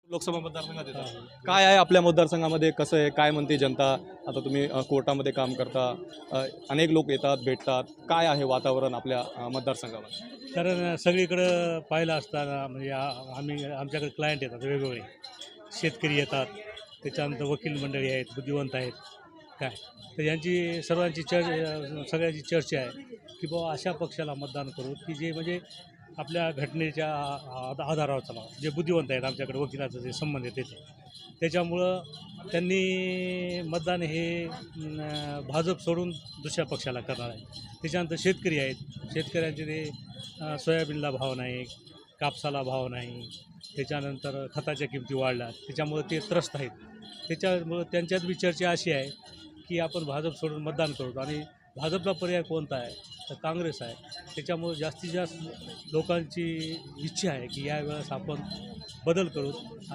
लोकसभा मतदारसंघात येतात. हां. काय आहे आपल्या मतदारसंघामध्ये, कसं आहे, काय म्हणते जनता? आता तुम्ही कोर्टामध्ये काम करता, अनेक लोक येतात, भेटतात. काय आहे वातावरण आपल्या मतदारसंघामध्ये? कारण सगळीकडं पाहिलं असताना म्हणजे आमच्याकडे क्लायंट येतात वेगवेगळे. शेतकरी येतात, त्याच्यानंतर वकील मंडळी आहेत, बुद्धिवंत आहेत. काय तर यांची सर्वांची सगळ्यांची चर्चा आहे की बाबा अशा पक्षाला मतदान करू की जे म्हणजे आपल्या घटनेच्या आधारावर चालावं. जे बुद्धिवंत आहेत आमच्याकडे वकिलाचं जे संबंध आहे त्याचे, त्याच्यामुळं त्यांनी मतदान हे भाजप सोडून दुसऱ्या पक्षाला करणार आहे. त्याच्यानंतर शेतकरी आहेत, शेतकऱ्यांचे ते सोयाबीनला भाव नाही, कापसाला भाव नाही, त्याच्यानंतर खताच्या किमती वाढल्या, त्याच्यामुळं ते त्रस्त आहेत. त्याच्यामुळं त्यांच्यात बी चर्चा अशी आहे की आपण भाजप सोडून मतदान करू आणि भाजपला पर्याय कोणता आहे तर काँग्रेस आहे. त्याच्यामुळं जास्तीत जास्त लोकांची इच्छा आहे की यावेळेस आपण बदल करू.